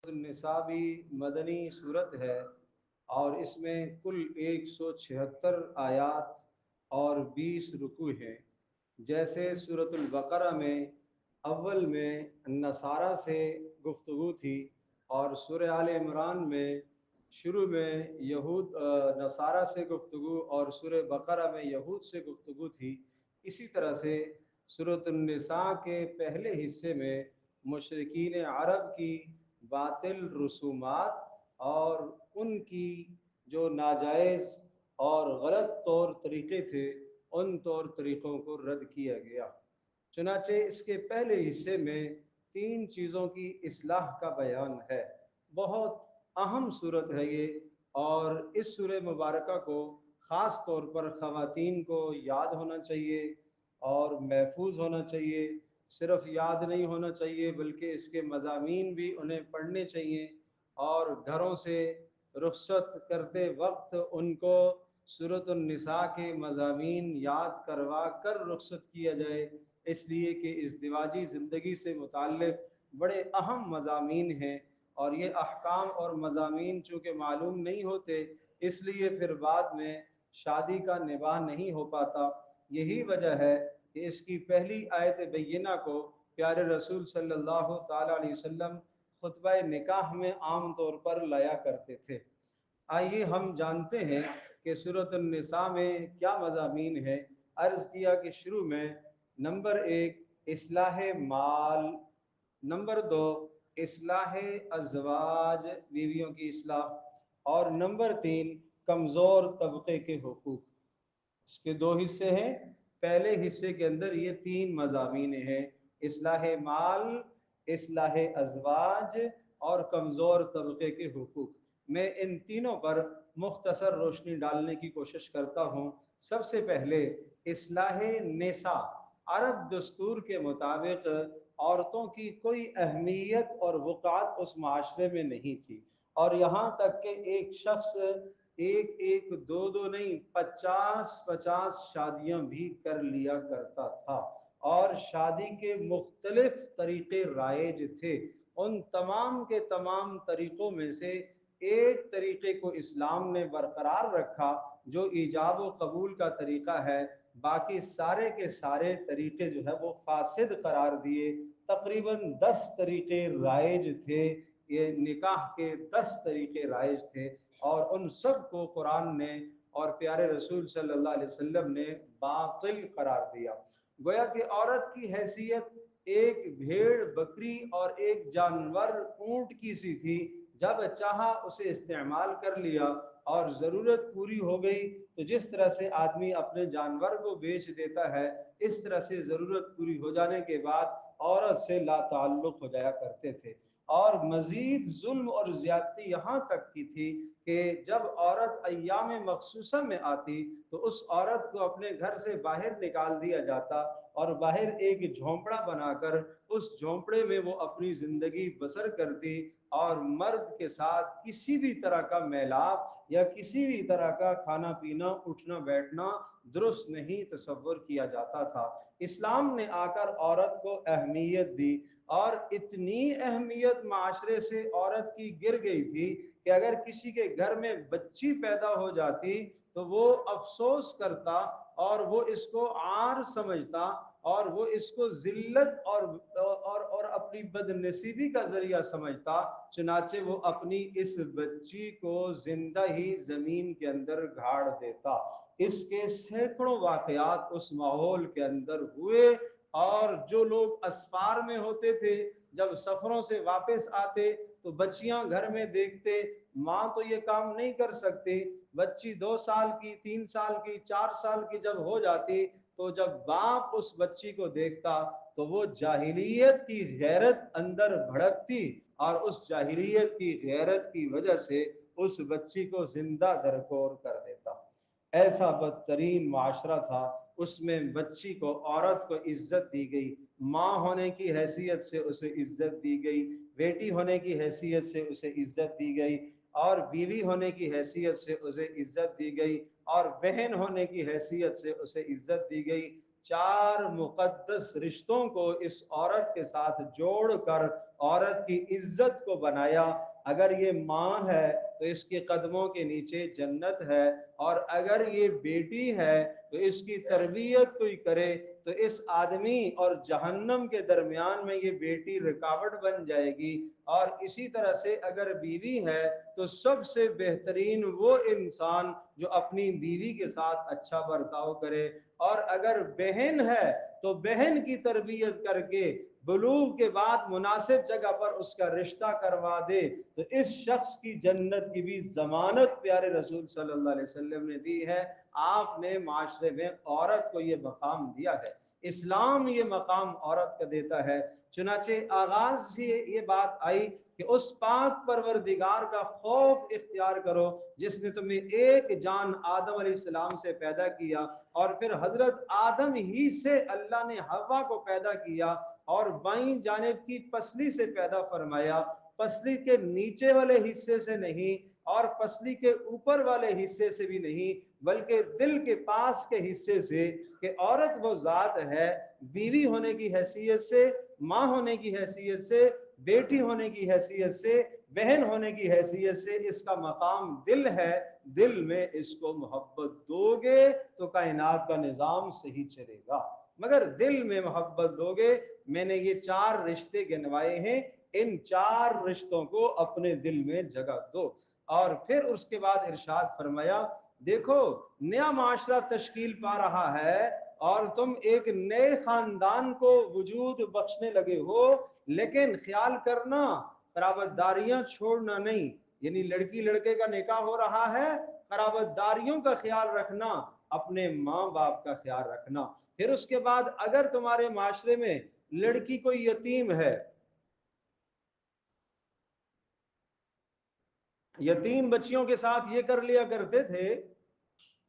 النساء بھی مدنی صورت ہے اور اس میں کل 176 آیات اور 20 رکوع ہیں۔ جیسے سورۃ البقرہ میں اول میں نصارہ سے گفتگو تھی اور سورہ آل عمران میں شروع میں یہود نصارہ سے گفتگو اور سورہ بقرہ میں یہود سے گفتگو تھی، اسی طرح سے سورۃ النساء کے پہلے حصے میں مشرکین عرب کی باطل رسومات اور ان کی جو ناجائز اور غلط طور طریقے تھے ان طور طریقوں کو رد کیا گیا۔ چنانچہ اس کے پہلے حصے میں 3 چیزوں کی اصلاح کا بیان ہے۔ بہت اہم صورت ہے یہ، اور اس سورہ مبارکہ کو خاص طور پر خواتین کو یاد ہونا چاہیے اور محفوظ ہونا چاہیے۔ صرف یاد نہیں ہونا چاہیے بلکہ اس کے مضامین بھی انہیں پڑھنے چاہیے، اور گھروں سے رخصت کرتے وقت ان کو سورۃ النساء کے مضامین یاد کروا کر رخصت کیا جائے، اس لیے کہ ازدواجی زندگی سے متعلق بڑے اہم مضامین ہیں، اور یہ احکام اور مضامین چونکہ معلوم نہیں ہوتے اس لیے پھر بعد میں شادی کا نباہ نہیں ہو پاتا۔ یہی وجہ ہے کہ اس کی پہلی آیت بینہ کو پیارے رسول صلی اللہ تعالی علیہ وسلم خطبہ نکاح میں عام طور پر لایا کرتے تھے۔ آئیے ہم جانتے ہیں کہ سورۃ النساء میں کیا مضامین ہے۔ عرض کیا کہ شروع میں نمبر 1 اصلاح مال، نمبر 2 اصلاح ازواج بیویوں کی اصلاح، اور نمبر 3 کمزور طبقے کے حقوق۔ اس کے 2 حصے ہیں، پہلے حصے کے اندر یہ 3 مضامین ہیں: اصلاح مال، اصلاح ازواج اور کمزور طبقے کے حقوق۔ میں ان تینوں پر مختصر روشنی ڈالنے کی کوشش کرتا ہوں۔ سب سے پہلے اصلاح نساء۔ عرب دستور کے مطابق عورتوں کی کوئی اہمیت اور وقعت اس معاشرے میں نہیں تھی، اور یہاں تک کہ ایک شخص ایک دو نہیں 50 شادیاں بھی کر لیا کرتا تھا، اور شادی کے مختلف طریقے رائج تھے۔ ان تمام کے تمام طریقوں میں سے ایک طریقے کو اسلام نے برقرار رکھا جو ایجاب و قبول کا طریقہ ہے، باقی سارے کے سارے طریقے جو ہے وہ فاسد قرار دیے۔ تقریباً 10 طریقے رائج تھے، یہ نکاح کے 10 طریقے رائج تھے، اور ان سب کو قرآن نے اور پیارے رسول صلی اللہ علیہ وسلم نے باطل قرار دیا۔ گویا کہ عورت کی حیثیت ایک بھیڑ بکری اور ایک جانور اونٹ کی سی تھی، جب چاہا اسے استعمال کر لیا، اور ضرورت پوری ہو گئی تو جس طرح سے آدمی اپنے جانور کو بیچ دیتا ہے، اس طرح سے ضرورت پوری ہو جانے کے بعد عورت سے لا تعلق ہو جایا کرتے تھے۔ اور مزید ظلم اور زیادتی یہاں تک کی تھی کہ جب عورت ایام مخصوصہ میں آتی تو اس عورت کو اپنے گھر سے باہر نکال دیا جاتا، اور باہر ایک جھونپڑا بنا کر اس جھونپڑے میں وہ اپنی زندگی بسر کرتی، اور مرد کے ساتھ کسی بھی طرح کا میلاپ یا کسی بھی طرح کا کھانا پینا اٹھنا بیٹھنا درست نہیں تصور کیا جاتا تھا۔ اسلام نے آ کر عورت کو اہمیت دی، اور اتنی اہمیت معاشرے سے عورت کی گر گئی تھی کہ اگر کسی کے گھر میں بچی پیدا ہو جاتی تو وہ افسوس کرتا، اور وہ اس کو عار سمجھتا، اور وہ اس کو ذلت اور اپنی بد نصیبی کا ذریعہ سمجھتا، چنانچہ وہ اپنی اس بچی کو زندہ ہی زمین کے اندر گاڑ دیتا۔ اس کے سینکڑوں واقعات اس ماحول کے اندر ہوئے، اور جو لوگ اسفار میں ہوتے تھے جب سفروں سے واپس آتے تو بچیاں گھر میں دیکھتے، ماں تو یہ کام نہیں کر سکتی، بچی 2 سال کی 3 سال کی 4 سال کی جب ہو جاتی تو جب باپ اس بچی کو دیکھتا تو وہ جاہلیت کی غیرت اندر بھڑکتی، اور اس جاہلیت کی غیرت کی وجہ سے اس بچی کو زندہ درکور کر دیتا۔ ایسا بدترین معاشرہ تھا، اس میں بچی کو عورت کو عزت دی گئی، ماں ہونے کی حیثیت سے اسے عزت دی گئی، بیٹی ہونے کی حیثیت سے اسے عزت دی گئی، اور بیوی ہونے کی حیثیت سے اسے عزت دی گئی، اور بہن ہونے کی حیثیت سے اسے عزت دی گئی۔ 4 मुक़द्दस रिश्तों को इस औरत के साथ जोड़ कर औरत की इज्जत को बनाया। अगर ये माँ है तो इसके कदमों के नीचे जन्नत है, और अगर ये बेटी है तो इसकी तरबियत कोई करे तो इस आदमी और जहन्नम के दरमियान में ये बेटी रुकावट बन जाएगी। और इसी तरह से अगर बीवी है तो सबसे बेहतरीन वो इंसान जो अपनी बीवी के साथ अच्छा बर्ताव करे। और अगर बहन है तो बहन की तरबियत करके बुलूग के बाद मुनासिब जगह पर उसका रिश्ता करवा दे तो इस शख्स की जन्नत की भी जमानत प्यारे रसूल सल्लल्लाहु अलैहि वसल्लम ने दी है। आपने माशरे में औरत को ये मकाम दिया है, इस्लाम ये मकाम औरत का देता है। चुनाचे आगाज से ये बात आई कि उस पाक परवरदिगार का खौफ इख्तियार करो जिसने तुम्हें एक जान आदम अलैहिस्सलाम से पैदा किया, और फिर हजरत आदम ही से अल्लाह ने हवा को पैदा किया और बाईं जानिब की पसली से पैदा फरमाया, पसली के नीचे वाले हिस्से से नहीं और पसली के ऊपर वाले हिस्से से भी नहीं, बल्कि दिल के पास के हिस्से से। कि औरत वो जात है, बीवी होने की हैसियत से, माँ होने की हैसियत से, बेटी होने की हैसियत से, बहन होने की हैसियत से इसका मकाम दिल है। दिल में इसको मोहब्बत दोगे तो कायनात का निज़ाम सही चलेगा, मगर दिल में मोहब्बत दोगे। मैंने ये 4 रिश्ते गिनवाए हैं, इन 4 रिश्तों को अपने दिल में जगह दो। और फिर उसके बाद इरशाद फरमाया, देखो नया माशरा तश्कील पा रहा है और तुम एक नए खानदान को वजूद बख्शने लगे हो, लेकिन ख्याल करना कराबतदारियां छोड़ना नहीं। यानी लड़की लड़के का निकाह हो रहा है, कराबतदारियों का ख्याल रखना, अपने माँ बाप का ख्याल रखना। फिर उसके बाद अगर तुम्हारे माशरे में लड़की कोई यतीम है, यतीम बच्चियों के साथ ये कर लिया करते थे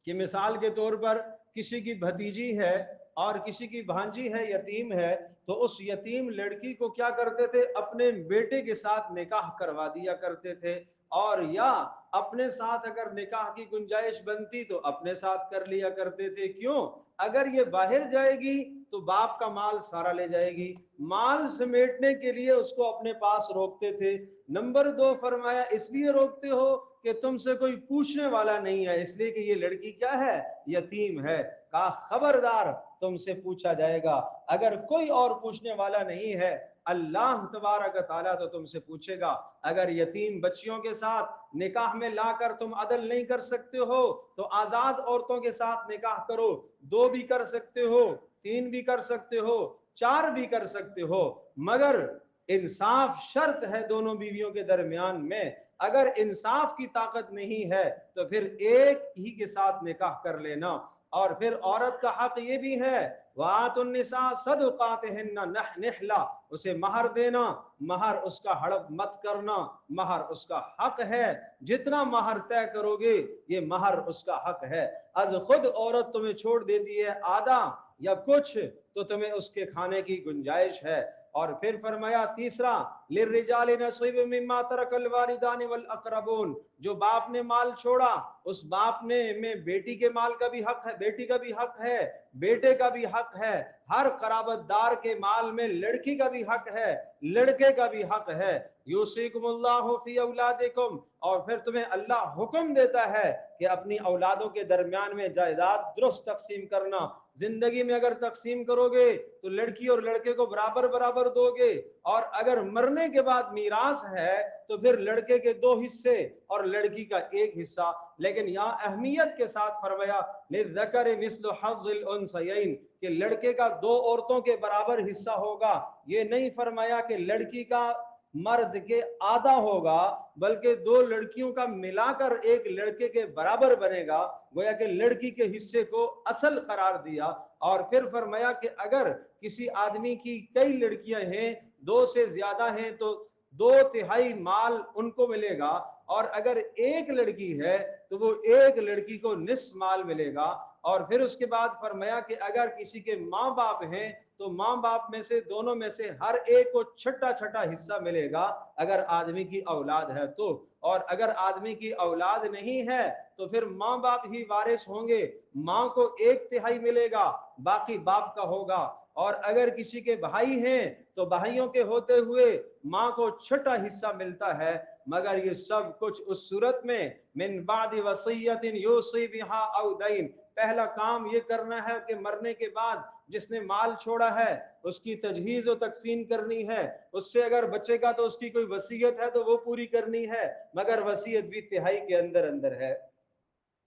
कि मिसाल के तौर पर किसी की भतीजी है और किसी की भांजी है, यतीम है, तो उस यतीम लड़की को क्या करते थे, अपने बेटे के साथ निकाह करवा दिया करते थे। और या अपने साथ अगर निकाह की गुंजाइश बनती तो अपने साथ कर लिया करते थे। क्यों? अगर ये बाहर जाएगी तो बाप का माल सारा ले जाएगी, माल समेटने के लिए उसको अपने पास रोकते थे। नंबर 2 फरमाया, इसलिए रोकते हो कि तुमसे कोई पूछने वाला नहीं है, इसलिए कि ये लड़की क्या है, यतीम है। कहा खबरदार, तुमसे पूछा जाएगा। अगर कोई और पूछने वाला नहीं है, अल्लाह तबारक तआला तो तुमसे पूछेगा। अगर यतीम बच्चियों के साथ निकाह में लाकर तुम अदल नहीं कर सकते हो तो आजाद औरतों के साथ निकाह करो। 2 भी कर सकते हो, 3 भी कर सकते हो, 4 भी कर सकते हो, मगर इंसाफ शर्त है दोनों बीवियों के दरमियान में। अगर इंसाफ की ताकत नहीं है तो फिर एक ही के साथ निकाह कर लेना। और फिर औरत का हक ये भी है, वातुन्निसा सदुकातिहिन्ना निहला, उसे महर देना, महर उसका हड़प मत करना, महर उसका हक है। जितना महर तय करोगे ये महर उसका हक है। अज खुद औरत तुम्हें छोड़ देती है आधा या कुछ तो तुम्हें उसके खाने की गुंजाइश है। और फिर फरमाया तीसरा, लिर्रिजालि नसीबुम मिम्मा तरकल वालिदानि वल अक़रबून, जो बाप ने माल छोड़ा उस बाप ने में बेटी के माल का भी हक है, बेटी का भी हक है, बेटे का भी हक है। हर कराबतदार के माल में लड़की का भी हक है, लड़के का भी हक है। यूसिकुमुल्लाहु फी औलादिकुम, और फिर तुम्हें अल्लाह हुक्म देता है कि अपनी औलादों के दरमियान में जायदाद दुरुस्त तकसीम करना। जिंदगी में अगर तकसीम करोगे तो लड़की और लड़के को बराबर बराबर दोगे, और अगर मरने के बाद मीरास है तो फिर लड़के के 2 हिस्से और लड़की का 1 हिस्सा। लेकिन यहाँ अहमियत के साथ फरमाया लिज़्ज़करि मिस्लु हज़्ज़िल उन्सयैन, कि लड़के का 2 औरतों के बराबर हिस्सा होगा। ये नहीं फरमाया कि लड़की का मर्द के आधा होगा, बल्कि 2 लड़कियों का मिलाकर एक लड़के के बराबर बनेगा। गोया कि लड़की के हिस्से को असल करार दिया। और फिर फरमाया कि अगर किसी आदमी की कई लड़कियां हैं, 2 से ज्यादा हैं, तो 2 तिहाई माल उनको मिलेगा, اور اگر ایک لڑکی ہے تو وہ ایک لڑکی کو نصف مال ملے گا۔ اور پھر اس کے بعد فرمایا کہ اگر کسی کے ماں باپ ہیں تو ماں باپ میں سے دونوں میں سے ہر ایک کو چھٹا چھٹا حصہ ملے گا اگر آدمی کی اولاد ہے تو، اور اگر آدمی کی اولاد نہیں ہے تو پھر ماں باپ ہی وارث ہوں گے، ماں کو 1/3 ملے گا، باقی باپ کا ہوگا۔ اور اگر کسی کے بھائی ہیں تو بھائیوں کے ہوتے ہوئے ماں کو چھٹا حصہ ملتا ہے، مگر یہ سب کچھ اس صورت میں من بعد وصیت یوصی بہا او دین، پہلا کام یہ کرنا ہے کہ مرنے کے بعد جس نے مال چھوڑا ہے اس کی تجہیز و تکفین کرنی ہے، اس سے اگر بچے کا تو اس کی کوئی وصیت ہے تو وہ پوری کرنی ہے، مگر وصیت بھی تہائی کے اندر اندر ہے۔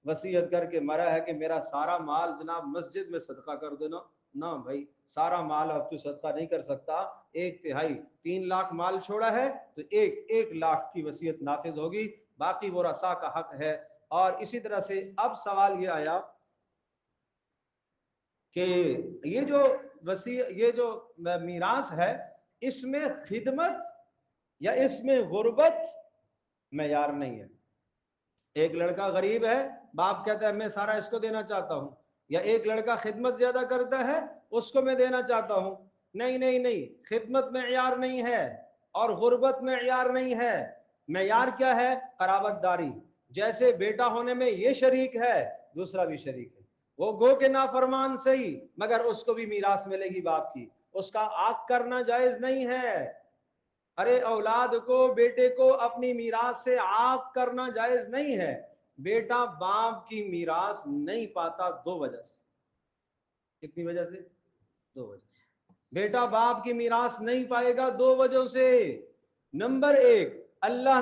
وصیت کر کے مرا ہے کہ میرا سارا مال جناب مسجد میں صدقہ کر دینا، نہ بھائی، سارا مال اب تو صدقہ نہیں کر سکتا، 1/3، 3 لاکھ مال چھوڑا ہے تو 1 لاکھ کی وصیت نافذ ہوگی، باقی ورثاء کا حق ہے۔ اور اسی طرح سے اب سوال یہ آیا کہ یہ جو میراث ہے اس میں خدمت یا اس میں غربت معیار نہیں ہے۔ ایک لڑکا غریب ہے، باپ کہتا ہے میں سارا اس کو دینا چاہتا ہوں، یا ایک لڑکا خدمت زیادہ کرتا ہے اس کو میں دینا چاہتا ہوں، نہیں نہیں نہیں، خدمت معیار نہیں ہے اور غربت معیار نہیں ہے۔ معیار کیا ہے؟ قرابت داری، جیسے بیٹا ہونے میں یہ شریک ہے دوسرا بھی شریک ہے، وہ گو کے نافرمان صحیح مگر اس کو بھی میراث ملے گی باپ کی، اس کا عاق کرنا جائز نہیں ہے۔ ارے اولاد کو، بیٹے کو اپنی میراث سے عاق کرنا جائز نہیں ہے۔ بیٹا باپ کی میراث نہیں پاتا 2 وجہ سے۔ کتنی وجہ سے؟ 2 وجہ سے بیٹا باپ کی میراث نہیں پائے گا، 2 وجہوں سے۔ نمبر 1، اللہ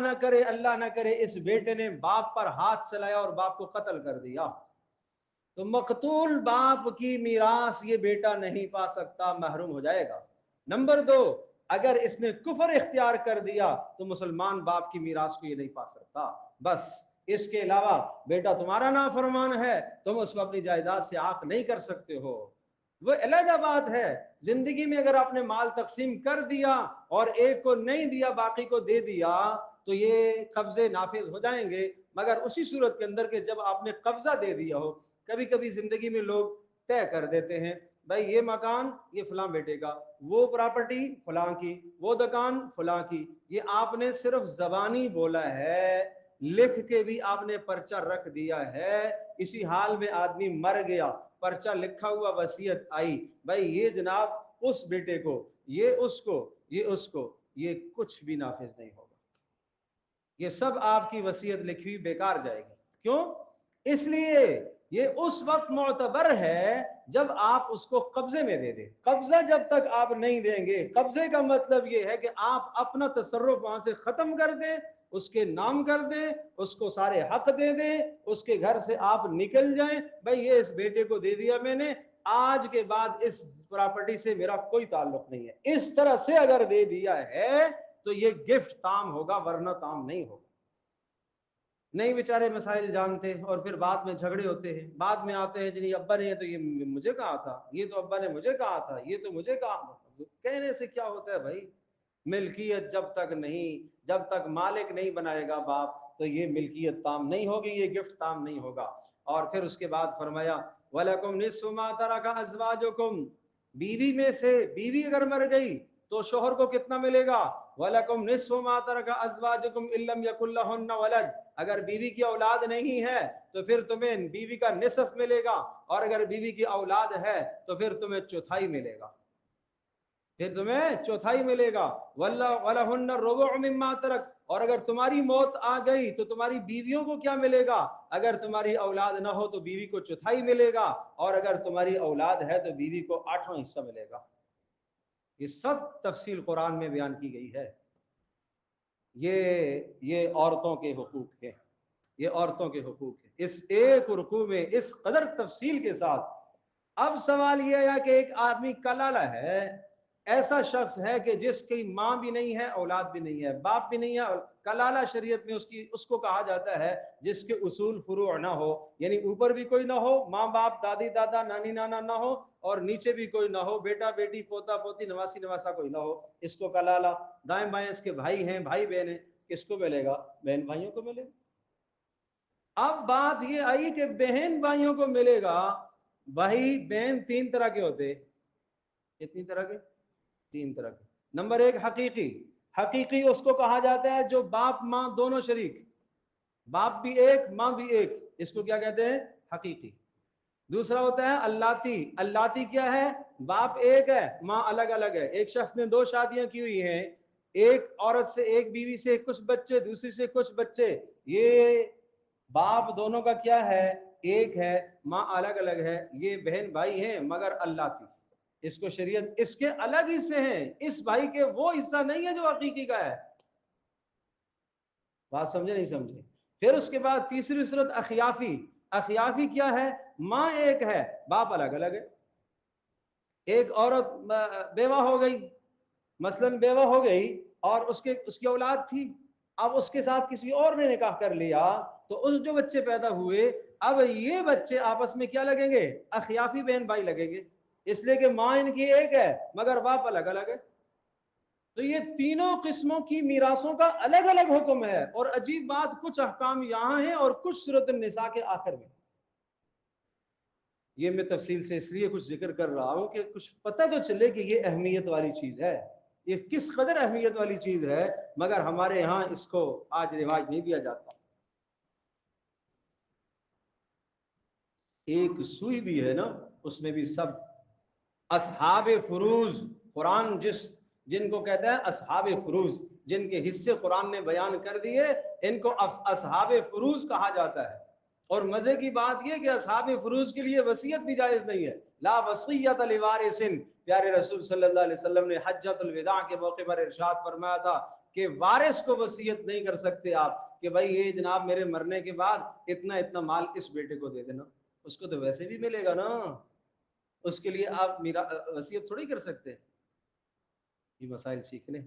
نہ کرے اس بیٹے نے باپ پر ہاتھ چلایا اور باپ کو قتل کر دیا تو مقتول باپ کی میراث یہ بیٹا نہیں پا سکتا، محروم ہو جائے گا۔ نمبر 2، اگر اس نے کفر اختیار کر دیا تو مسلمان باپ کی میراث کو یہ نہیں پا سکتا۔ بس اس کے علاوہ بیٹا تمہارا نافرمان ہے، تم اس کو اپنی جائیداد سے عاق نہیں کر سکتے ہو، وہ علیحدہ بات ہے۔ زندگی میں اگر آپ نے مال تقسیم کر دیا اور ایک کو نہیں دیا باقی کو دے دیا تو یہ قبضے نافذ ہو جائیں گے، مگر اسی صورت کے اندر کہ جب آپ نے قبضہ دے دیا ہو۔ کبھی کبھی زندگی میں لوگ طے کر دیتے ہیں بھائی یہ مکان یہ فلاں بیٹے کا، وہ پراپرٹی فلاں کی، وہ دکان فلاں کی، یہ آپ نے صرف زبانی بولا ہے، لکھ کے بھی آپ نے پرچہ رکھ دیا ہے، اسی حال میں آدمی مر گیا، پرچہ لکھا ہوا وصیت آئی، بھائی یہ جناب اس بیٹے کو، یہ اس کو، یہ اس کو، یہ کچھ بھی نافذ نہیں ہوگا، یہ سب آپ کی وصیت لکھی ہوئی بیکار جائے گی۔ کیوں؟ اس لیے یہ اس وقت معتبر ہے جب آپ اس کو قبضے میں دے دیں۔ قبضہ جب تک آپ نہیں دیں گے، قبضے کا مطلب یہ ہے کہ آپ اپنا تصرف وہاں سے ختم کر دیں، اس کے نام کر دیں، اس کو سارے حق دے دیں، اس کے گھر سے آپ نکل جائیں، بھائی یہ اس بیٹے کو دے دیا میں نے، آج کے بعد اس پراپرٹی سے میرا کوئی تعلق نہیں ہے۔ اس طرح سے اگر دے دیا ہے تو یہ گفٹ تام ہوگا، ورنہ تام نہیں ہوگا۔ نہیں بیچارے مسائل جانتے اور پھر بعد میں جھگڑے ہوتے ہیں، بعد میں آتے ہیں جنہیں ابا نے تو یہ مجھے کہا تھا، یہ تو ابا نے مجھے کہا تھا، یہ تو مجھے کہا، کہنے سے کیا ہوتا ہے بھائی؟ ملکیت جب تک نہیں، جب تک مالک نہیں بنائے گا باپ تو یہ ملکیت تام نہیں ہوگی، یہ گفٹ تام نہیں ہوگا۔ اور پھر اس کے بعد فرمایا وَلَكُمْ نِصْفُ مَا تَرَكَ أَزْوَاجُكُمْ، بیوی میں سے، بیوی اگر مر گئی تو شوہر کو کتنا ملے گا؟ وَلَكُمْ نِصْفُ مَا تَرَكَ أَزْوَاجُكُمْ إِن لَّمْ يَكُن لَّهُنَّ وَلَدٌ، اگر بیوی کی اولاد نہیں ہے تو پھر تمہیں بیوی کا نصف ملے گا، اور اگر بیوی کی اولاد ہے تو پھر تمہیں چوتھائی ملے گا، پھر تمہیں چوتھائی ملے گا۔ وَلَهُنَّ الرُّبُعُ مِمَّا تَرَكَ، اور اگر تمہاری موت آ گئی تو تمہاری بیویوں کو کیا ملے گا؟ اگر تمہاری اولاد نہ ہو تو بیوی کو چوتھائی ملے گا، اور اگر تمہاری اولاد ہے تو بیوی کو 8واں حصہ ملے گا۔ یہ سب تفصیل قرآن میں بیان کی گئی ہے۔ یہ عورتوں کے حقوق ہیں، یہ عورتوں کے حقوق ہیں، اس ایک رکوع میں اس قدر تفصیل کے ساتھ۔ اب سوال یہ ہے کہ ایک آدمی کلالہ ہے، ایسا شخص ہے کہ جس کی ماں بھی نہیں ہے، اولاد بھی نہیں ہے، باپ بھی نہیں ہے، کلالہ شریعت میں اس کو کہا جاتا ہے جس کے اصول فروع نہ ہو، یعنی اوپر بھی کوئی نہ ہو، ماں باپ دادی دادا نانی نانا نہ ہو، اور نیچے بھی کوئی نہ ہو، بیٹا بیٹی پوتا پوتی نواسی نواسا کوئی نہ ہو، اس کو کلالہ۔ دائیں بائیں اس کے بھائی ہیں، بھائی بہن ہیں، किसको मिलेगा? बहन भाइयों को मिलेगा। अब बात ये आई कि बहन भाइयों को मिलेगा, भाई बहन तीन तरह के होते, कितनी तरह के? तीन तरह के। नंबर एक हकीकी, हकीकी उसको कहा जाता है जो बाप माँ दोनों शरीक, बाप भी एक माँ भी एक, इसको क्या कहते हैं? हकीकी। दूसरा होता है अल्लाती, अल्लाती क्या है? बाप एक है माँ अलग अलग है। एक शख्स ने दो शादियां की हुई हैं, एक औरत से एक बीवी से कुछ बच्चे, दूसरी से कुछ बच्चे, ये बाप दोनों का क्या है? एक है, माँ अलग अलग है, ये बहन भाई हैं मगर अल्लाती, इसको शरीयत इसके अलग हिस्से हैं, इस भाई के वो हिस्सा नहीं है जो हकीकी का है। बात समझे नहीं समझे? फिर उसके बाद तीसरी सूरत अखियाफी, अखियाफी क्या है? माँ एक है बाप अलग अलग है। एक औरत बेवा हो गई, मसलन बेवा हो गई और उसकी औलाद थी, अब उसके साथ किसी और ने निकाह कर लिया, तो उस जो बच्चे पैदा हुए, अब ये बच्चे आपस में क्या लगेंगे? अखियाफी बहन भाई लगेंगे, इसलिए कि माँ इनकी एक है मगर बाप अलग अलग है। तो ये तीनों किस्मों की मीरासों का अलग अलग हुक्म है। और अजीब बात, कुछ अहकाम यहाँ हैं और कुछ सूरत निसा के आखिर में। ये मैं तफसील से इसलिए कुछ जिक्र कर रहा हूं कि कुछ पता तो चले कि ये अहमियत वाली चीज है, ये किस कदर अहमियत वाली चीज है, मगर हमारे यहाँ इसको आज रिवाज नहीं दिया जाता। एक सुई भी है ना, उसमें भी सब असहाब फुरूज, कुरान जिनको कहता है असहाब फुरूज, जिनके हिस्से कुरान ने बयान कर दिए, इनको असहाब फुरूज कहा जाता है। और मजे की बात यह कि असहाब फुरूज के लिए वसीयत भी जायज नहीं है। ला वसीयत लिवारिसिन, प्यारे रसूल सल्लल्लाहु अलैहि वसल्लम ने हज्जतुल विदा के मौके पर इरशाद फरमाया था कि वारिस को वसीयत नहीं कर सकते आप कि भाई ये जनाब मेरे मरने के बाद इतना इतना माल इस बेटे को दे देना, उसको तो वैसे भी मिलेगा ना, उसके लिए आप मेरा वसीयत थोड़ी कर सकते हैं। ये मसाइल सीखने,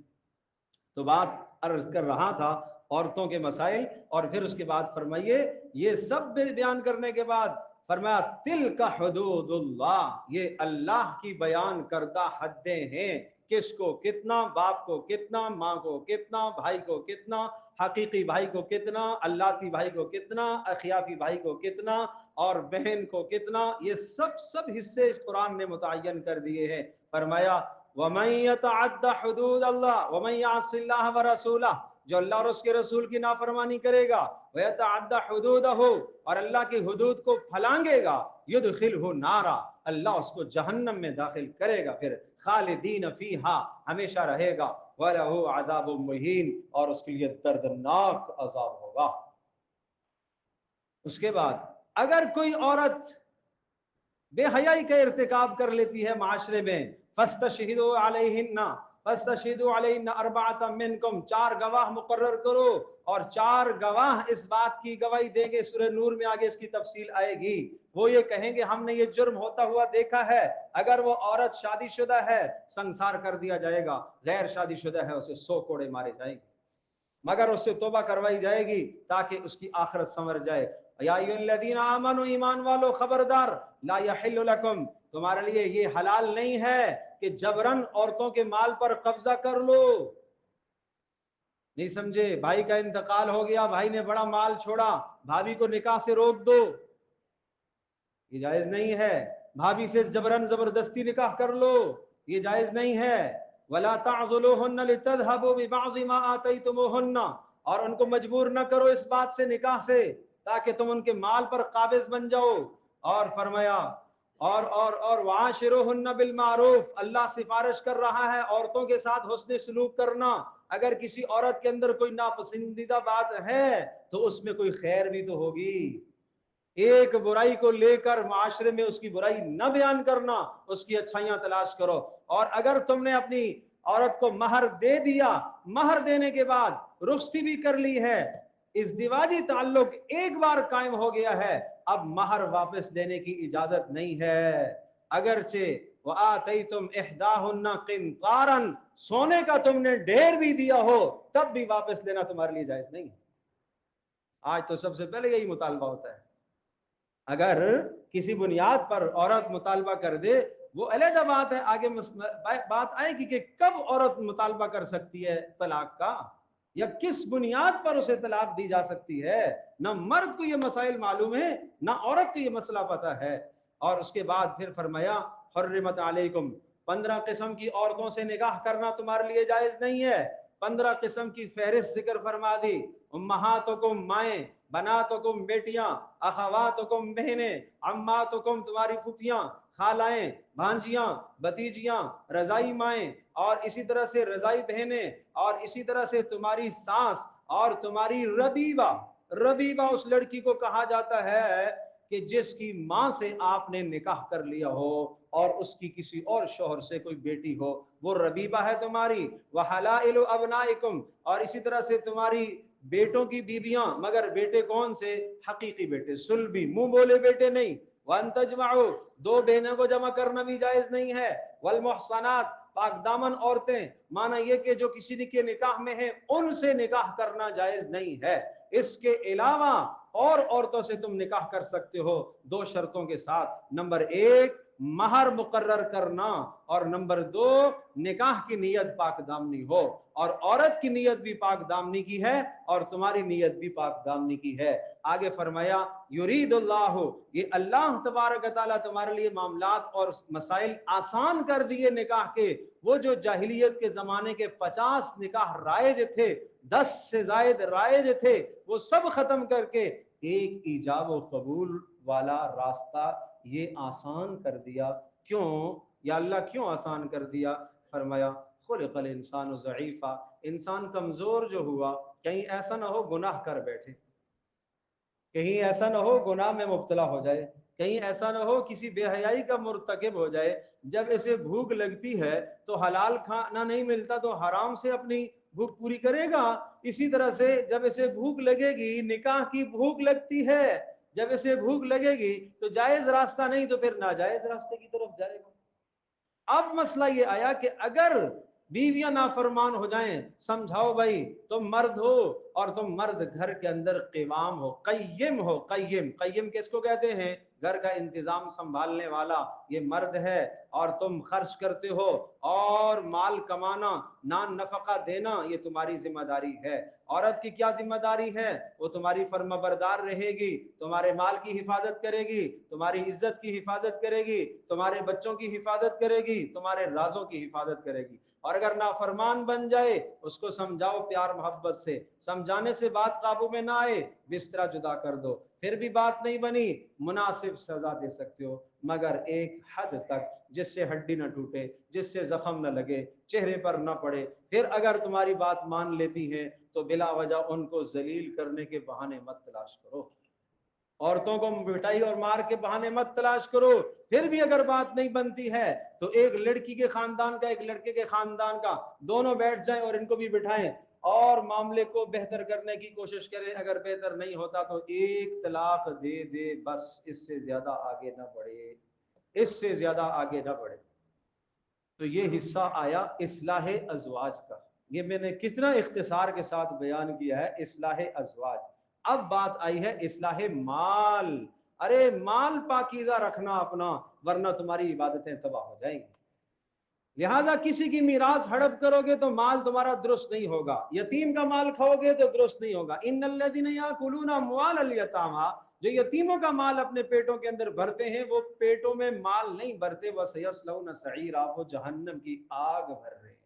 तो बात अर्ज कर रहा था औरतों के मसाइल, और फिर उसके बाद फरमाइए, ये सब बयान करने के बाद फरमाया तिल का हुदूदुल्लाह, ये अल्लाह की बयान करदा हदें हैं। किसको कितना? बाप को कितना, माँ को कितना, भाई को कितना, हकीकी भाई को कितना, अल्लाती भाई को कितना, अखियाफी भाई को कितना, और बहन को कितना, ये सब सब हिस्से कुरान ने मुतय्यन कर दिए हैं। फरमाया वमन यतअद्दा हुदूदल्लाह वमन यअसिल्लाह व रसूलह, जो अल्लाह और उसके रसूल की नाफरमानी करेगा, व यतअद्दा हुदूदहु, और अल्लाह की हुदूद को फलांगेगा, युदखिलहु नारा, अल्लाह उसको जहन्नम में दाखिल करेगा, फिर खालिदीन फीहा, हमेशा रहेगा, व लहु अज़ाबुम मुहीन, और उसके लिए दर्दनाक अज़ाब होगा। उसके बाद अगर कोई औरत बेहयाई का इर्तिकाब कर लेती है माशरे में, फस्तशहिदू अलैहिन्ना फस्तशहिदू अलैहिन्ना अर्बअतम मिनकुम, चार गवाह मुकर्रर करो, और चार गवाह इस बात की गवाही देंगे, सूरह नूर में आगे इसकी तफसील आएगी, वो ये कहेंगे हमने ये जुर्म होता हुआ देखा है। अगर वो औरत शादीशुदा है संसार कर दिया जाएगा, गैर शादीशुदा है उसे 100 कोड़े मारे जाएंगे, मगर उससे तौबा करवाई जाएगी ताकि उसकी आखिरत संवर जाए। या अय्युहल्लज़ीना आमनू, ईमान वालो खबरदार, ला यहिल्लु लकुम, तुम्हारे लिए ये हलाल नहीं है कि जबरन औरतों के माल पर कब्जा कर लो। नहीं समझे? भाई का इंतकाल हो गया, भाई ने बड़ा माल छोड़ा, भाभी को निकाह से रोक दो, ये जायज नहीं है। भाभी से जबरन जबरदस्ती निकाह कर लो, ये जायज नहीं है। वला ताज़ुलूहुन्ना लितज़हबू बिबअज़ि मा आतैतुमूहुन्ना, और उनको मजबूर न करो इस बात से, निकाह से, ताकि तुम उनके माल पर काबिज बन जाओ। और फरमाया और वाशिरुहुन्ना बिल मारूफ, अल्लाह सिफारिश कर रहा है औरतों के साथ हुस्न सलूक करना। अगर किसी औरत के अंदर कोई नापसंदीदा बात है तो उसमें कोई खैर भी तो होगी। एक बुराई को लेकर माशरे में उसकी बुराई न बयान करना, उसकी अच्छाइयां तलाश करो। और अगर तुमने अपनी औरत को महर दे दिया, महर देने के बाद रुख्सती भी कर ली है, इस दिवाजी ताल्लुक एक बार कायम हो गया है, अब महर वापस देने की इजाजत नहीं है। अगरचे वो आतैतुम इहदाहुन्ना किंतारन, सोने का तुमने ढेर भी दिया हो तब भी वापस लेना तुम्हारे लिए जायज नहीं है। आज तो सबसे पहले यही मुतालबा होता है। अगर किसी बुनियाद पर औरत मुतालबा कर दे, वो अलग बात है, आगे बात आएगी कि कब औरत मुतालबा कर सकती है तलाक का, या किस बुनियाद पर उसे तलाक दी जा सकती है। ना मर्द को ये मसाइल मालूम है, ना औरत को ये मसला पता है। और उसके बाद फिर फरमाया हुर्रिमत अलैकुम, 15 किस्म की औरतों से निकाह करना तुम्हारे लिए जायज नहीं है। 15 किस्म की फहरिस्त जिक्र फरमा दी। उम्महातुकुम माएँ, बनातुकुम बेटियां, अखवातुकुम बहनें, अम्मातुकुम तुम्हारी फुफियां, खालाएं, भांजियां, भतीजियां, रजाई माएँ, और इसी तरह से रजाई बहनें, और इसी तरह से तुम्हारी सास और तुम्हारी रबीबा। रबीबा उस लड़की को कहा जाता है कि जिसकी माँ से आपने निकाह कर लिया हो और उसकी किसी और शोहर से कोई बेटी हो, वो रबीबा है तुम्हारी। वह हलाइलु अबनाइकुम, और इसी तरह से तुम्हारी बेटों की बीबियां, मगर बेटे कौन से? हकीकी बेटे, सुलबी, मुंह बोले बेटे नहीं। वन तजमाउ, दो बहनों को जमा करना भी जायज नहीं है। वल मुहसनात, पाकदामन औरतें, माना यह कि जो किसी के निकाह में है उनसे निकाह करना जायज नहीं है। इसके अलावा और औरतों से तुम निकाह कर सकते हो, दो शर्तों के साथ। नंबर 1 महर मुकर्रर करना, और नंबर 2 निकाह की नीयत पाक दामनी हो। और औरत की नीयत भी पाक दामनी की है और तुम्हारी नीयत भी पाक दामनी की है। आगे फरमाया युरीदुल्लाहु, ये अल्लाह तबारक व तआला तुम्हारे लिए मामलात और मसाइल आसान कर दिए निकाह के। वो जो जाहिलियत के जमाने के 50 निकाह राइज थे, 10 से जायद राइज थे, वो सब खत्म करके एक ईजाब व कबूल वाला रास्ता ये आसान कर दिया। क्यों या अल्लाह क्यों आसान कर दिया? फरमाया खुलिकल इंसानु ज़ईफ़ा, इंसान कमजोर जो हुआ, कहीं ऐसा ना हो गुनाह कर बैठे, कहीं ऐसा ना हो गुनाह में मुब्तला हो जाए, कहीं ऐसा ना हो किसी बेहयाई का मुर्तकिब हो जाए। जब इसे भूख लगती है तो हलाल खाना नहीं मिलता तो हराम से अपनी भूख पूरी करेगा। इसी तरह से जब इसे भूख लगेगी, निकाह की भूख लगती है, जब इसे भूख लगेगी तो जायज रास्ता नहीं तो फिर नाजायज रास्ते की तरफ जाएगा। अब मसला ये आया कि अगर बीवियां नाफरमान हो जाएं, समझाओ भाई, तुम मर्द हो और तुम मर्द घर के अंदर क़िवाम हो, क़य्यिम हो। क़य्यिम, क़य्यिम किसको कहते हैं? घर का इंतजाम संभालने वाला, ये मर्द है। और तुम खर्च करते हो और माल कमाना, नान नफका देना, ये तुम्हारी जिम्मेदारी है। औरत की क्या जिम्मेदारी है? वो तुम्हारी फर्माबरदार रहेगी, तुम्हारे माल की हिफाजत करेगी, तुम्हारी इज्जत की हिफाजत करेगी, तुम्हारे बच्चों की हिफाजत करेगी, तुम्हारे राजों की हिफाजत करेगी। और अगर नाफरमान बन जाए, उसको समझाओ प्यार मोहब्बत से, समझाने से बात काबू में ना आए, बिस्तरा जुदा कर दो। फिर भी बात नहीं बनी, मुनासिब सजा दे सकते हो, मगर एक हद तक, जिससे हड्डी न टूटे, जिससे जख्म न लगे, चेहरे पर न पड़े। फिर अगर तुम्हारी बात मान लेती हैं तो बिला वजह उनको जलील करने के बहाने मत तलाश करो, औरतों को मिटाई और मार के बहाने मत तलाश करो। फिर भी अगर बात नहीं बनती है तो एक लड़की के खानदान का, एक लड़के के खानदान का, दोनों बैठ जाएं और इनको भी बिठाएं और मामले को बेहतर करने की कोशिश करें। अगर बेहतर नहीं होता तो एक तलाक दे दे, बस, इससे ज्यादा आगे ना बढ़े, इससे ज्यादा आगे ना बढ़े। तो ये हिस्सा आया इस्लाह अज़वाज का। ये मैंने कितना इख्तिसार के साथ बयान किया है, इस्लाह अज़वाज। अब बात आई है इस्लाह माल। अरे माल पाकीज़ा रखना अपना, वरना तुम्हारी इबादतें तबाह हो जाएंगी। लिहाजा किसी की मीरास हड़प करोगे तो माल तुम्हारा दुरुस्त नहीं होगा, यतीम का माल खाओगे तो दुरुस्त नहीं होगा। इन्नल्लज़ीना याकुलूना अम्वालल यतामा, जो यतीमों का माल अपने पेटों के अंदर भरते हैं, वो पेटों में माल नहीं भरते। वसयस्लौना सईरा, वो जहन्नम की आग भर रहे हैं,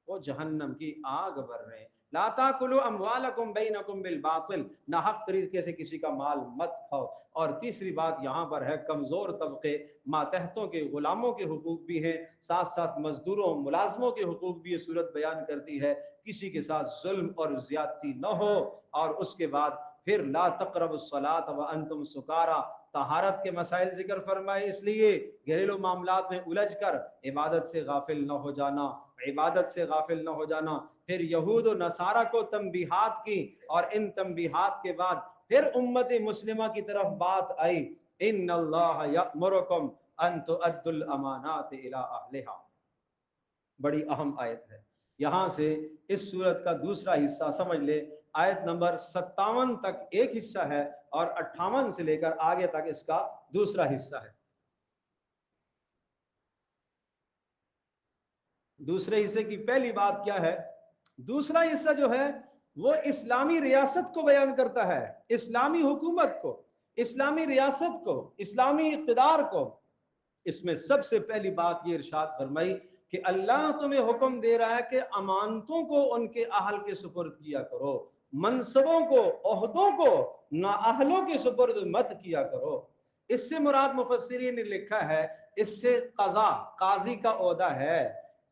वो जहन्नम की आग भर रहे हैं। ला ताकुलू अम्वालकुम बैनकुम बिल बातिल, नाहक तरीके से किसी का माल मत खाओ। और तीसरी बात यहाँ पर है, कमजोर तबके, मातहतों के, गुलामों के हुकूक भी हैं, साथ साथ मजदूरों, मुलाजमों के हुकूक भी ये सूरत बयान करती है। किसी के साथ जुल्म और ज्यादती न हो। और उसके बाद फिर ला तक़रबुस्सलात व अंतुम सुकारा, तहारत के मसाइल जिक्र फरमाए, इसलिए घरेलू मामलात में उलझ कर इबादत से गाफिल न हो जाना, इबादत से गाफिल न हो जाना। फिर यहूद और नसारा को तंबीहात की, और इन तंबीहात के बाद फिर उम्मत मुस्लिमा की तरफ बात आई, इन्नल्लाह यअमुरुकुम अन तुअद्दुल अमानात इला अहलिहा। बड़ी अहम आयत है। यहाँ से इस सूरत का दूसरा हिस्सा समझ ले, आयत नंबर 57 तक एक हिस्सा है और 58 से लेकर आगे तक इसका दूसरा हिस्सा है। दूसरे हिस्से की पहली बात क्या है? दूसरा हिस्सा जो है وہ اسلامی ریاست کو بیان کرتا ہے، اسلامی حکومت کو، اسلامی ریاست کو، اسلامی اقتدار کو۔ اس میں سب سے پہلی بات یہ ارشاد فرمائی کہ اللہ تمہیں حکم دے رہا ہے کہ امانتوں کو ان کے اہل کے سپرد کیا کرو، منصبوں کو، عہدوں کو نااہلوں کے سپرد مت کیا کرو۔ اس سے مراد مفسرین نے لکھا ہے، اس سے قضا، قاضی کا عہدہ ہے،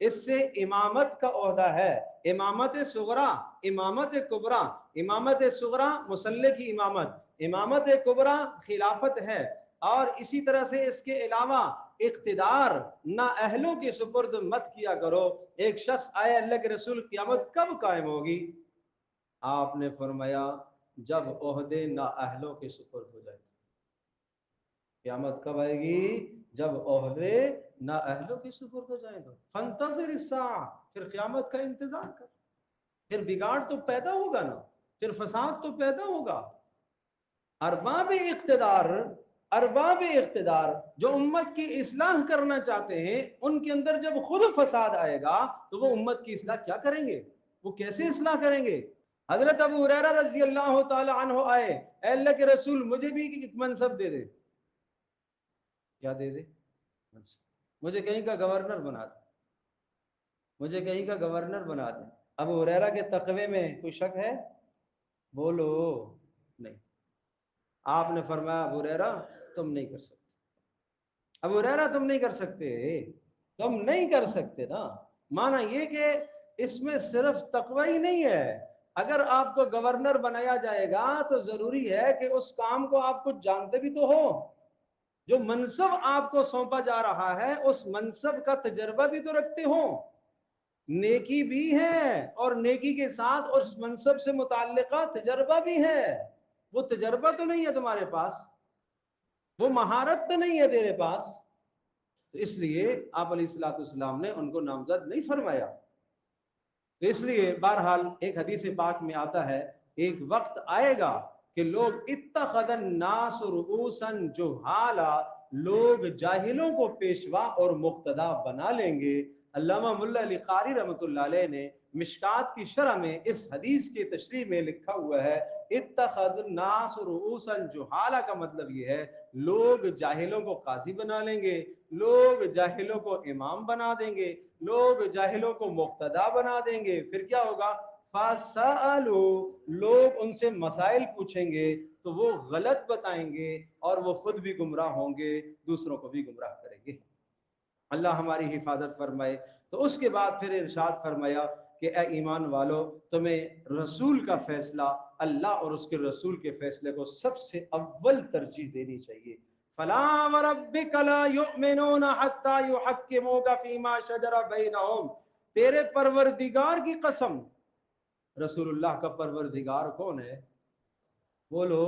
اس سے امامت کا عہدہ ہے، امامت صغرا، امامت کبرا، امامت صغرا مسلح کی امامت، امامت کبرا خلافت ہے، اور اسی طرح سے اس کے علاوہ اقتدار نا اہلوں کے سپرد مت کیا کرو۔ ایک شخص آئے، اللہ کے رسول قیامت کب قائم ہوگی؟ آپ نے فرمایا جب عہدے نا اہلوں کے سپرد ہو جائے۔ قیامت کب آئے گی؟ جب عہدے نا اہلوں کے سپرد ہو جائیں۔ تو فانتظر الساعہ، پھر قیامت کا انتظار کر، پھر بگاڑ تو پیدا ہوگا نا، پھر فساد تو پیدا ہوگا۔ ارباب اقتدار جو امت کی اصلاح کرنا چاہتے ہیں، ان کے اندر جب خود فساد آئے گا تو وہ امت کی اصلاح کیا کریں گے؟ وہ کیسے اصلاح کریں گے؟ حضرت ابو ہریرہ رضی اللہ تعالی عنہ آئے، اے اللہ کے رسول مجھے بھی ایک منصب دے دے۔ کیا دے دے؟ مجھے کہیں کا گورنر بنا دے، مجھے کہیں کا گورنر بنا دے۔ ابو ہریرہ کے تقوی میں کوئی شک ہے؟ بولو نہیں۔ آپ نے فرمایا ابو ہریرہ تم نہیں کر سکتے، ابو ہریرہ تم نہیں کر سکتے، تم نہیں کر سکتے نا۔ مانا یہ کہ اس میں صرف تقوی ہی نہیں ہے، اگر آپ کو گورنر بنایا جائے گا تو ضروری ہے کہ اس کام کو آپ کچھ جانتے بھی تو ہو، جو منصب آپ کو سونپا جا رہا ہے اس منصب کا تجربہ بھی تو رکھتے ہو، نیکی بھی ہے اور نیکی کے ساتھ اس منصب سے متعلقہ تجربہ بھی ہے۔ وہ تجربہ تو نہیں ہے تمہارے پاس، وہ مہارت تو نہیں ہے تیرے پاس، تو اس لیے آپ علیہ الصلوۃ والسلام نے ان کو نامزد نہیں فرمایا۔ تو اس لیے بہرحال ایک حدیث پاک میں آتا ہے، ایک وقت آئے گا کہ لوگ اتخذ الناس رؤوسا جہالا، لوگ جاہلوں کو پیشوا اور مقتدا بنا لیں گے۔ علامہ ملا علی قاری رحمۃ اللہ علیہ نے مشکات کی شرح میں اس حدیث کی تشریح میں لکھا ہوا ہے، اتخذ الناس رؤوسا جہالا کا مطلب یہ ہے لوگ جاہلوں کو قاضی بنا لیں گے، لوگ جاہلوں کو امام بنا دیں گے، لوگ جاہلوں کو مقتدا بنا دیں گے۔ پھر کیا ہوگا؟ فَسَأَلُوا، لوگ ان سے مسائل پوچھیں گے تو وہ غلط بتائیں گے اور وہ خود بھی گمراہ ہوں گے، دوسروں کو بھی گمراہ کریں گے۔ اللہ ہماری حفاظت فرمائے۔ تو اس کے بعد پھر ارشاد فرمایا کہ اے ایمان والو، تمہیں رسول کا فیصلہ، اللہ اور اس کے رسول کے فیصلے کو سب سے اول ترجیح دینی چاہیے۔ فَلَا وَرَبِّكَ لَا يُؤْمِنُونَ حَتَّى يُحَكِّمُوكَ فِي مَا شَجَرَ بَيْنَهُمْ، تیرے پروردگار کی قسم۔ رسول اللہ کا پروردگار کون ہے؟ بولو،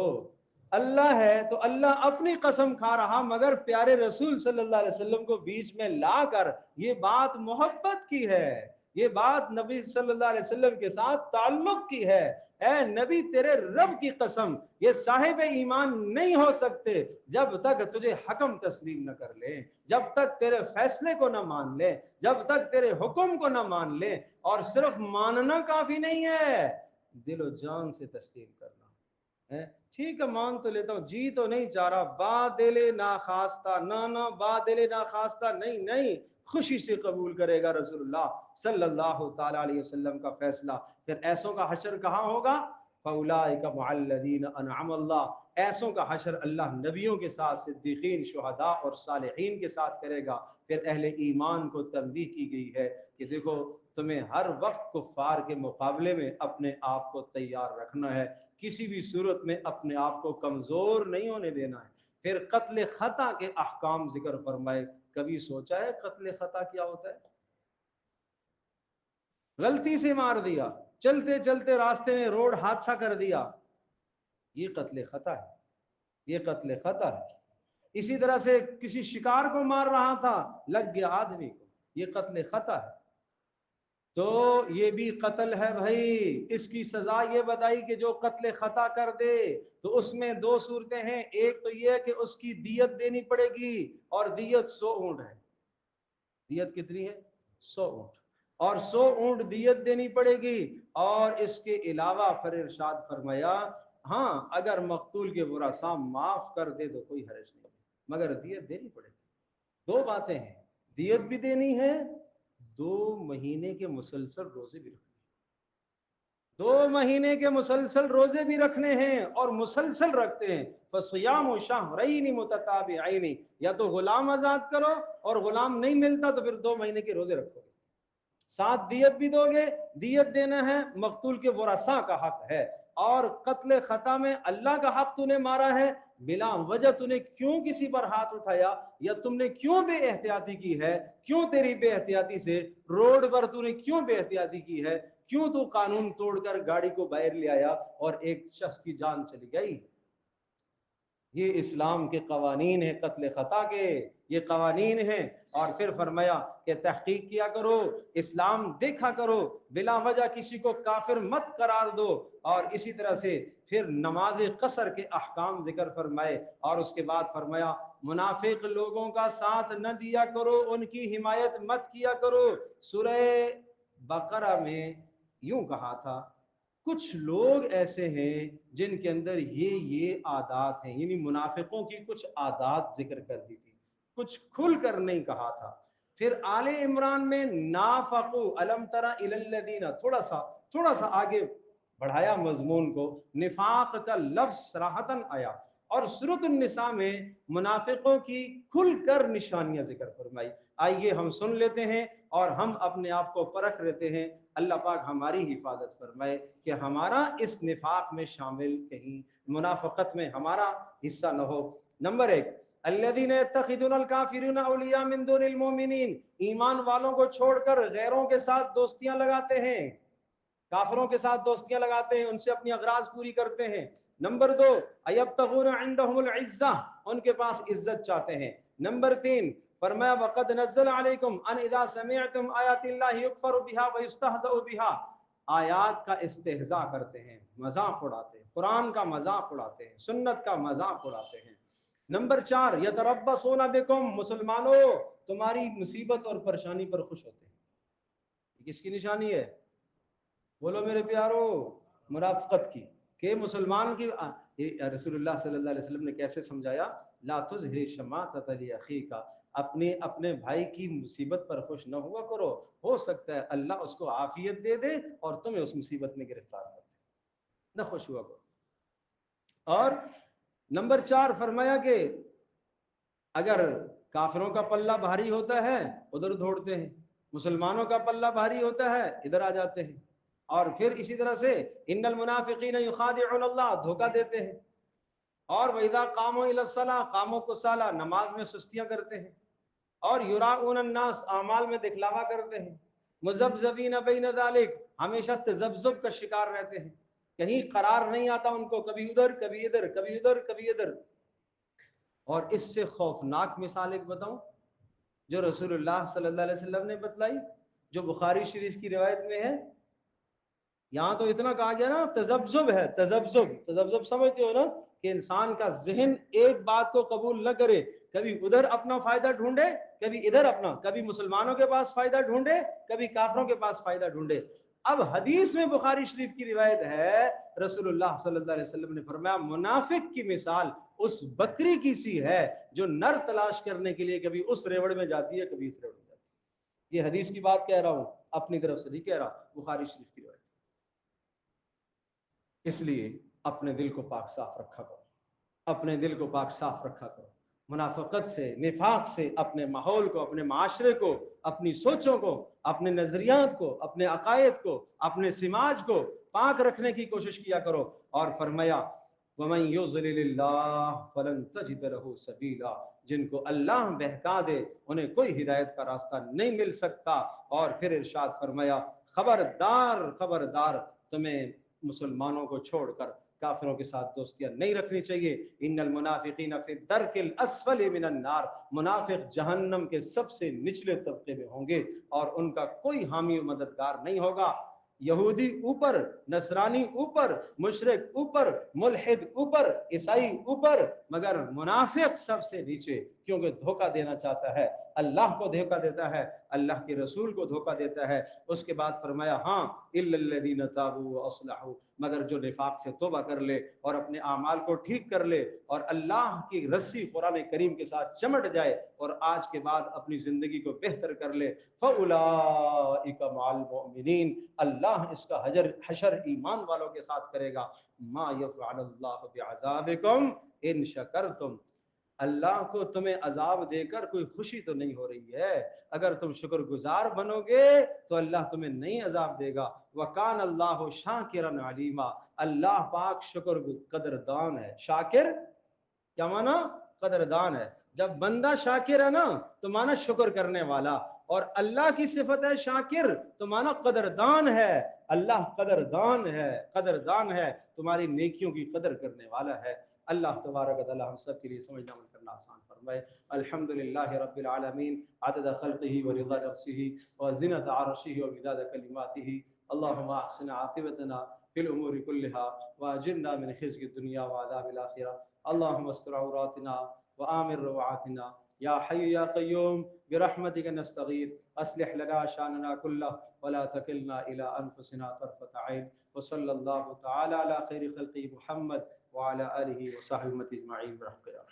اللہ ہے۔ تو اللہ اپنی قسم کھا رہا، مگر پیارے رسول صلی اللہ علیہ وسلم کو بیچ میں لا کر یہ بات محبت کی ہے، یہ بات نبی صلی اللہ علیہ وسلم کے ساتھ تعلق کی ہے۔ اے نبی تیرے رب کی قسم، یہ صاحب ایمان نہیں ہو سکتے جب تک تجھے حکم تسلیم نہ کر لیں، جب تک تیرے فیصلے کو نہ مان لیں، جب تک تیرے حکم کو نہ مان لیں۔ اور صرف ماننا کافی نہیں ہے، دل و جان سے تسلیم کرنا ہے۔ ٹھیک ہے مان تو لیتا ہوں، جی تو نہیں چاہ رہا، با دل ناخواستہ، نہ با دل ناخواستہ نہیں، نہیں، خوشی سے قبول کرے گا رسول اللہ صلی اللہ تعالی علیہ وسلم کا فیصلہ۔ پھر ایسوں کا حشر کہاں ہوگا؟ فَأُولَٰئِكَ مَعَ الَّذِينَ أَنْعَمَ اللَّهُ، ایسوں کا حشر اللہ نبیوں کے ساتھ، صدیقین، شہداء اور صالحین کے ساتھ کرے گا۔ پھر اہل ایمان کو تنبیہ کی گئی ہے کہ دیکھو تمہیں ہر وقت کفار کے مقابلے میں اپنے آپ کو تیار رکھنا ہے، کسی بھی صورت میں اپنے آپ کو کمزور نہیں ہونے دینا ہے۔ پھر قتل خطا کے احکام ذکر فرمائے۔ کبھی سوچا ہے قتل خطا کیا ہوتا ہے؟ غلطی سے مار دیا، چلتے چلتے راستے میں روڈ حادثہ کر دیا، یہ قتل خطا ہے، یہ قتل خطا ہے۔ اسی طرح سے کسی شکار کو مار رہا تھا، لگ گیا آدمی کو، یہ قتل خطا ہے۔ تو یہ بھی قتل ہے بھائی، اس کی سزا یہ بتائی کہ جو قتل خطا کر دے تو اس میں دو صورتیں ہیں، ایک تو یہ کہ اس کی دیت دینی پڑے گی، اور دیت 100 اونٹ ہے۔ دیت کتنی ہے؟ 100 اونٹ۔ और 100 ऊंट दियत देनी पड़ेगी। और इसके अलावा फिर इरशाद फरमाया हाँ अगर मकतूल के बुरासा माफ कर दे तो कोई हर्ज नहीं, मगर दियत देनी पड़ेगी। दो बातें हैं, दियत भी देनी है, 2 महीने के मुसलसल रोजे भी रखने, 2 महीने के मुसलसल रोजे भी रखने हैं और मुसलसल रखते हैं। फसियाम शहरैन मुतताबिऐन, या तो गुलाम आजाद करो और गुलाम नहीं मिलता तो फिर 2 महीने के रोजे रखोगे, साथ दियत भी दोगे। दियत देना है, मकतूल के वरसा का हक है। और कत्ल खता में अल्लाह का हक तूने मारा है, बिला वजह तूने क्यों किसी पर हाथ उठाया, या तुमने क्यों बेएहतियाती की है, क्यों तेरी बेएहतियाती से रोड पर तूने क्यों बेएहतियाती की है, क्यों तू कानून तोड़कर गाड़ी को बाहर ले आया और एक शख्स की जान चली गई। ये इस्लाम के कवानीन है, कत्ल खता के ये कवानीन हैं। और फिर फरमाया कि तहकीक किया करो, इस्लाम देखा करो, बिला वजह किसी को काफिर मत करार दो। और इसी तरह से फिर नमाज कसर के अहकाम जिक्र फरमाए और उसके बाद फरमाया मुनाफिक लोगों का साथ न दिया करो, उनकी हिमायत मत किया करो। सूरह बकरा में यूं कहा था कुछ लोग ऐसे हैं जिनके अंदर ये आदात हैं, यानी मुनाफिकों की कुछ आदात जिक्र कर दी थी, कुछ खुल कर नहीं कहा था। फिर आले इमरान में नाफकू अलम तरा इलल्लदीना थोड़ा सा आगे बढ़ाया मजमून को, निफाक का लफ्ज सराहतन आया। और सूरत निसा में मुनाफिकों की खुलकर निशानियां जिक्र फरमाई। आइए हम सुन लेते हैं और हम अपने आप को परख लेते हैं। अल्लाह पाक हमारी हिफाजत फरमाए कि हमारा इस निफाक में शामिल, कहीं मुनाफकत में हमारा हिस्सा न हो। नंबर 1, अल्लज़ीना यत्तखिज़ूनल काफ़िरीना औलिया मिन दुनिल मोमिनीन, ईमान वालों को छोड़कर गैरों के साथ दोस्तियां लगाते हैं, काफिरों के साथ दोस्तियां लगाते हैं, उनसे अपनी अगराज पूरी करते हैं। नंबर 2, अयब्तगूना इंदहुमुल इज्जा, उनके पास इज्जत चाहते हैं। नंबर 3, फरमाया वक़द नज़्ज़ल अलैकुम अन इज़ा समिअतुम आयातिल्लाहि युकफरु बिहा व युस्तहज़अु बिहा, आयात का इस्तेहज़ा करते हैं, मजाक उड़ाते हैं, कुरान का मजाक उड़ाते हैं, सुन्नत का मजाक उड़ाते हैं। नंबर 4, यतरब्बसूना बिकुम, मुसलमानों तुम्हारी मुसीबत और परेशानी पर खुश होते हैं। किसकी निशानी है? बोलो मेरे प्यारो, मुनाफिकत की। के मुसलमान की रसूलुल्लाह सल्लल्लाहु अलैहि वसल्लम ने कैसे समझाया, ला तुज़हिर शमातत li अखीका, अपने भाई की मुसीबत पर खुश न हुआ करो, हो सकता है अल्लाह उसको आफियत दे दे और तुम्हें उस मुसीबत में गिरफ्तार कर दे, न खुश हुआ करो। और नंबर 4 फरमाया कि अगर काफिरों का पल्ला भारी होता है उधर दौड़ते हैं, मुसलमानों का पल्ला भारी होता है इधर आ जाते हैं। और फिर इसी तरह से इन्नल मुनाफिकीना युखादिऊनल्लाह, धोखा देते हैं। और वइदा कामो इलस्सलाह, कामो को साला, नमाज में सुस्तियां करते हैं। और युराऊन अन्नास, आमाल में दिखलावा करते हैं। मुज़ब्ज़बीन बैन ज़ालिक, हमेशा तज़ब्ज़ुब का शिकार रहते हैं, कहीं करार नहीं आता उनको, कभी उधर कभी इधर, कभी उधर कभी इधर। और इससे खौफनाक मिसाल एक बताऊं जो रसूलुल्लाह सल्लल्लाहु अलैहि वसल्लम ने बतलाई, जो बुखारी शरीफ की रिवायत में है। यहाँ तो इतना कहा गया ना, तजब्जुब है, तजब्जुब समझते हो ना, कि इंसान का जहन एक बात को कबूल न करे, कभी उधर अपना फायदा ढूंढे, कभी इधर अपना, कभी मुसलमानों के पास फायदा ढूंढे, कभी काफिरों के पास फायदा ढूंढे। अब हदीस में बुखारी शरीफ की रिवायत है, रसूलुल्लाह सल्लल्लाहु अलैहि वसल्लम ने फरमाया मुनाफिक की मिसाल उस बकरी की सी है जो नर तलाश करने के लिए कभी उस रेवड़ में जाती है, कभी इस रेवड़ में जाती है। ये हदीस की बात कह रहा हूं, अपनी तरफ से नहीं कह रहा, बुखारी शरीफ की रिवायत। इसलिए अपने दिल को पाक साफ रखा करो, अपने दिल को पाक साफ रखा करो, मुनाफिकत से, निफाक से अपने माहौल को, अपने माशरे को, अपनी सोचों को, अपने नजरियात को, अपने अकायद को, अपने समाज को पाक रखने की कोशिश किया करो। और फरमाया वमन युज़लिलिल्लाह फलन तजिद लहू सबीला, जिनको अल्लाह बहका दे उन्हें कोई हिदायत का रास्ता नहीं मिल सकता। और फिर इरशाद फरमाया खबरदार खबरदार, तुम्हें मुसलमानों को छोड़कर काफिरों के साथ दोस्तियां नहीं रखनी चाहिए। इन्नल मुनाफिकीन फी दरकिल अस्फली मिनन नार, मुनाफिक जहन्नम के सबसे निचले तबके में होंगे और उनका कोई हामी मददगार नहीं होगा। यहूदी ऊपर, नसरानी ऊपर, मुशरिक ऊपर, मुल्हिद ऊपर, ईसाई ऊपर, मगर मुनाफिक सबसे नीचे, کیونکہ دھوکہ دینا چاہتا ہے، اللہ کو دھوکہ دیتا ہے، اللہ کے رسول کو دھوکہ دیتا ہے۔ اس کے بعد فرمایا ہاں الا الذین تابوا واصلحوا، مگر جو نفاق سے توبہ کر لے اور اپنے اعمال کو ٹھیک کر لے اور اللہ کی رسی قرآن کریم کے ساتھ چمٹ جائے اور آج کے بعد اپنی زندگی کو بہتر کر لے، فاولئک مع المؤمنین، اللہ اس کا حشر ایمان والوں کے ساتھ کرے گا۔ ما یفعل اللہ بعذابکم ان شکرتم، اللہ کو تمہیں عذاب دے کر کوئی خوشی تو نہیں ہو رہی ہے، اگر تم شکر گزار بنو گے تو اللہ تمہیں نہیں عذاب دے گا۔ وَكَانَ اللَّهُ شَاكِرًا عَلِيمًا، اللہ پاک شکر قدردان ہے۔ شاکر کیا مانا؟ قدردان ہے۔ جب بندہ شاکر ہے نا تو مانا شکر کرنے والا، اور اللہ کی صفت ہے شاکر تو مانا قدردان ہے۔ اللہ قدردان ہے، قدردان ہے، تمہاری نیکیوں کی قدر کرنے والا ہے۔ اللہ تبارک و تعالی ہم سب کے لیے سمجھنا عمل کرنا آسان فرمائے۔ الحمدللہ رب العالمین، عدد خلقہ ورضا نفسہ وزنۃ عرشہ ومداد کلماتہ، اللہم احسن عاقبتنا فی الامور کلہا واجرنا من خزي الدنیا وعذاب الآخرہ، اللہم استر عوراتنا وآمن روعاتنا، یا حی یا قیوم برحمتک نستغیث، اصلح لنا شاننا کلہ ولا تکلنا الی انفسنا طرفۃ عین، وصلی اللہ تعالی علی خیر خلقہ محمد وعلى آلہ وصحبہ اجمعین برحمتہ۔